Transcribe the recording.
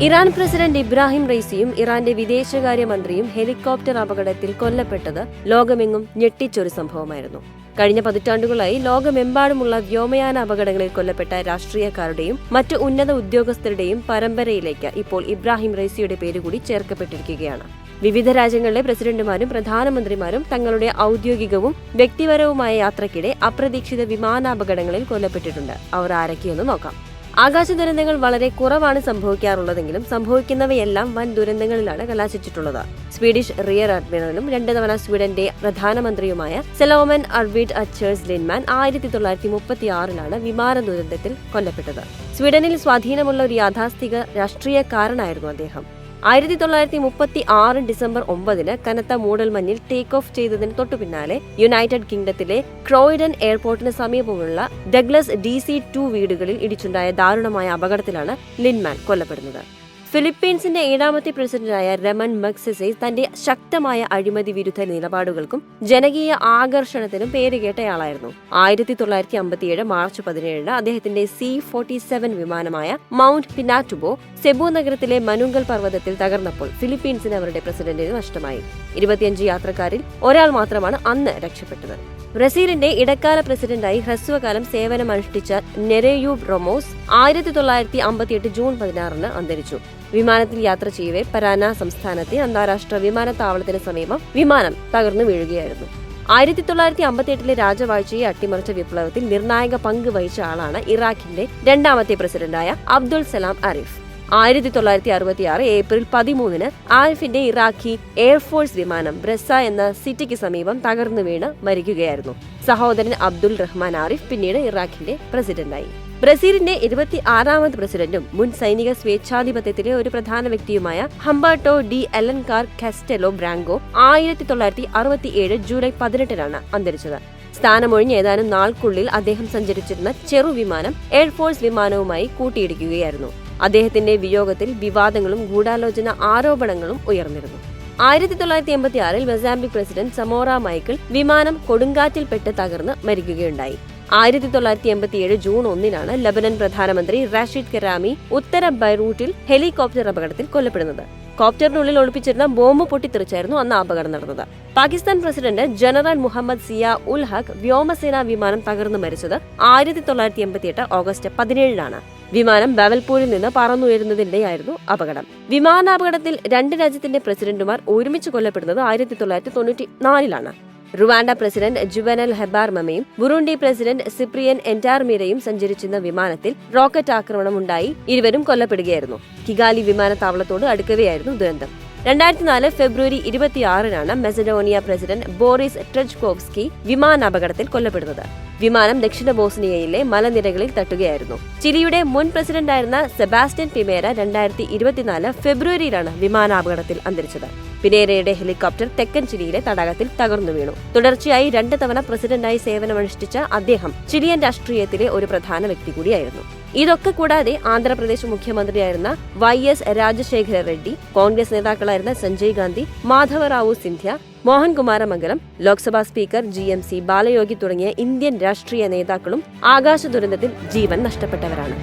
Iran president Ibrahim റൈസിയും ഇറാന്റെ വിദേശകാര്യമന്ത്രിയും helicopter അപകടത്തിൽ കൊല്ലപ്പെട്ടത് ലോകമെങ്ങും ഞെട്ടിച്ചൊരു സംഭവമായിരുന്നു. കഴിഞ്ഞ പതിറ്റാണ്ടുകളായി ലോകമെമ്പാടുമുള്ള വ്യോമയാന അപകടങ്ങളിൽ കൊല്ലപ്പെട്ട രാഷ്ട്രീയക്കാരുടെയും മറ്റു ഉന്നത ഉദ്യോഗസ്ഥരുടെയും പരമ്പരയിലേക്ക് ഇപ്പോൾ ഇബ്രാഹിം റൈസിയുടെ പേരുകൂടി ചേർക്കപ്പെട്ടിരിക്കുകയാണ്. വിവിധ രാജ്യങ്ങളിലെ പ്രസിഡന്റുമാരും പ്രധാനമന്ത്രിമാരും തങ്ങളുടെ ഔദ്യോഗികവും വ്യക്തിപരവുമായ യാത്രയ്ക്കിടെ അപ്രതീക്ഷിത വിമാനാപകടങ്ങളിൽ കൊല്ലപ്പെട്ടിട്ടുണ്ട്. അവർ ആരൊക്കെയെന്ന് നോക്കാം. ആകാശ ദുരന്തങ്ങൾ വളരെ കുറവാണ് സംഭവിക്കാറുള്ളതെങ്കിലും സംഭവിക്കുന്നവയെല്ലാം വൻ ദുരന്തങ്ങളിലാണ് കലാശിച്ചിട്ടുള്ളത്. സ്വീഡിഷ് റിയർ അഡ്മിറലും 2 തവണ സ്വീഡന്റെ പ്രധാനമന്ത്രിയുമായ സെലോമൻ അർവിഡ് അച്ചേഴ്സ് ലിൻമാൻ 1936 വിമാന ദുരന്തത്തിൽ കൊല്ലപ്പെട്ടത്. സ്വീഡനിൽ സ്വാധീനമുള്ള ഒരു യാഥാസ്ഥിക രാഷ്ട്രീയക്കാരനായിരുന്നു അദ്ദേഹം. 1936 ഡിസംബർ 9 കനത്ത മൂടൽമഞ്ഞിൽ ടേക്ക് ഓഫ് ചെയ്തതിന് തൊട്ടുപിന്നാലെ യുണൈറ്റഡ് കിങ്ഡത്തിലെ ക്രോയിഡൻ എയർപോർട്ടിന് സമീപമുള്ള ഡഗ്ലസ് DC-2 വീടുകളിൽ ഇടിച്ചുണ്ടായ ദാരുണമായ അപകടത്തിലാണ് ലിൻമാൻ കൊല്ലപ്പെടുന്നത്. ഫിലിപ്പീൻസിന്റെ 7ാമത്തെ പ്രസിഡന്റായ റമൺ മഗ്സസെ തന്റെ ശക്തമായ അഴിമതി വിരുദ്ധ നിലപാടുകൾക്കും ജനകീയ ആകർഷണത്തിനും പേരുകേട്ടയാളായിരുന്നു. 1957 മാർച്ച് 17 അദ്ദേഹത്തിന്റെ C-47 വിമാനമായ മൗണ്ട് പിനാറ്റുബോ സെബു നഗരത്തിലെ മനുങ്കൽ പർവ്വതത്തിൽ തകർന്നപ്പോൾ ഫിലിപ്പീൻസിന് അവരുടെ പ്രസിഡന്റിന് നഷ്ടമായി. 25 യാത്രക്കാരിൽ ഒരാൾ മാത്രമാണ് അന്ന് രക്ഷപ്പെട്ടത്. ബ്രസീലിന്റെ ഇടക്കാല പ്രസിഡന്റായി ഹ്രസ്വകാലം സേവനമനുഷ്ഠിച്ച നെരേയൂബ് റൊമോസ് 1958 ജൂൺ 16 അന്തരിച്ചു. വിമാനത്തിൽ യാത്ര ചെയ്യവേ പരാന സംസ്ഥാനത്തെ അന്താരാഷ്ട്ര വിമാനത്താവളത്തിന് സമീപം വിമാനം തകർന്നു വീഴുകയായിരുന്നു. 1958 രാജവാഴ്ചയെ അട്ടിമറിച്ച വിപ്ലവത്തിൽ നിർണായക പങ്ക് വഹിച്ച ആളാണ് ഇറാഖിന്റെ 2ാമത്തെ പ്രസിഡന്റായ Abdul Salam Arif. 1966 April 13 ആരിഫിന്റെ Iraqi air force വിമാനം ബ്രസ എന്ന സിറ്റിക്ക് സമീപം തകർന്നു വീണ് മരിക്കുകയായിരുന്നു. സഹോദരൻ അബ്ദുൽ റഹ്മാൻ ആരിഫ് പിന്നീട് ഇറാഖിന്റെ പ്രസിഡന്റായി. ബ്രസീലിന്റെ 26ാമത് പ്രസിഡന്റും മുൻ സൈനിക സ്വേച്ഛാധിപത്യത്തിലെ ഒരു പ്രധാന വ്യക്തിയുമായ ഹംബർട്ടോ ഡി എലൻകാർ കാസ്റ്റെലോ ബ്രാങ്കോ 1967 ജൂലൈ 18 അന്തരിച്ചത്. സ്ഥാനമൊഴിഞ്ഞ ഏതാനും നാൾക്കുള്ളിൽ അദ്ദേഹം സഞ്ചരിച്ചിരുന്ന ചെറുവിമാനം എയർഫോഴ്സ് വിമാനവുമായി കൂട്ടിയിടിക്കുകയായിരുന്നു. അദ്ദേഹത്തിന്റെ വിയോഗത്തിൽ വിവാദങ്ങളും ഗൂഢാലോചന ആരോപണങ്ങളും ഉയർന്നിരുന്നു. 1986 മൊസാംബിക് പ്രസിഡന്റ് സമോറ മൈക്കിൾ വിമാനം കൊടുങ്കാറ്റിൽപ്പെട്ട് തകർന്ന് മരിക്കുകയുണ്ടായി. 1987 ജൂൺ 1 ലബനൻ പ്രധാനമന്ത്രി റാഷിദ് കരാമി ഉത്തര ബൈറൂട്ടിൽ ഹെലികോപ്റ്റർ അപകടത്തിൽ കൊല്ലപ്പെടുന്നത്. കോപ്റ്ററിനുള്ളിൽ ഒളിപ്പിച്ചിരുന്ന ബോംബ് പൊട്ടിത്തെറിച്ചായിരുന്നു അന്ന് അപകടം നടന്നത്. പാകിസ്ഥാൻ പ്രസിഡന്റ് ജനറൽ മുഹമ്മദ് സിയ ഉൽ ഹഖ് വ്യോമസേനാ വിമാനം തകർന്നു മരിച്ചത് 1988 ഓഗസ്റ്റ് 17 വിമാനം ബവൽപൂരിൽ നിന്ന് പറന്നുയരുന്നതിനിടെയായിരുന്നു അപകടം. വിമാനാപകടത്തിൽ 2 രാജ്യത്തിന്റെ പ്രസിഡന്റുമാർ ഒരുമിച്ച് കൊല്ലപ്പെടുന്നത് 1994 റുവാണ്ട പ്രസിഡന്റ് ജുവനൽ ഹെബാർമയും ബുറുണ്ടി പ്രസിഡന്റ് സിപ്രിയൻ എൻറ്റാർമിരയും സഞ്ചരിച്ചിരുന്ന വിമാനത്തിൽ റോക്കറ്റ് ആക്രമണമുണ്ടായി ഇരുവരും കൊല്ലപ്പെടുകയായിരുന്നു. കിഗാലി വിമാനത്താവളത്തോട് അടുക്കവെയായിരുന്നു ദുരന്തം. 2004 ഫെബ്രുവരി 26 മെസഡോണിയ പ്രസിഡന്റ് ബോറിസ് ട്രെജ്കോവ്സ്കി വിമാനാപകടത്തിൽ കൊല്ലപ്പെടുന്നത്. വിമാനം ദക്ഷിണ ബോസ്നിയയിലെ മലനിരകളിൽ തട്ടുകയായിരുന്നു. ചിലിയുടെ മുൻ പ്രസിഡന്റായിരുന്ന സെബാസ്റ്റ്യൻ പിമേര 2024 ഫെബ്രുവരിയിലാണ് വിമാനാപകടത്തിൽ അന്തരിച്ചത്. പിനേരയുടെ ഹെലികോപ്റ്റർ തെക്കൻ ചിലിയിലെ തടാകത്തിൽ തകർന്നു വീണു. തുടർച്ചയായി 2 തവണ പ്രസിഡന്റായി സേവനമനുഷ്ഠിച്ച അദ്ദേഹം ചിലിയൻ രാഷ്ട്രീയത്തിലെ ഒരു പ്രധാന വ്യക്തി കൂടിയായിരുന്നു. ഇതൊക്കെ കൂടാതെ ആന്ധ്രാപ്രദേശ് മുഖ്യമന്ത്രിയായിരുന്ന YS രാജശേഖര റെഡ്ഡി, കോൺഗ്രസ് നേതാക്കളായിരുന്ന സഞ്ജയ് ഗാന്ധി, മാധവറാവു സിന്ധ്യ, മോഹൻ കുമാരമംഗലം, ലോക്സഭാ സ്പീക്കർ GMC ബാലയോഗി തുടങ്ങിയ ഇന്ത്യൻ രാഷ്ട്രീയ നേതാക്കളും ആകാശ ദുരന്തത്തിൽ ജീവൻ നഷ്ടപ്പെട്ടവരാണ്.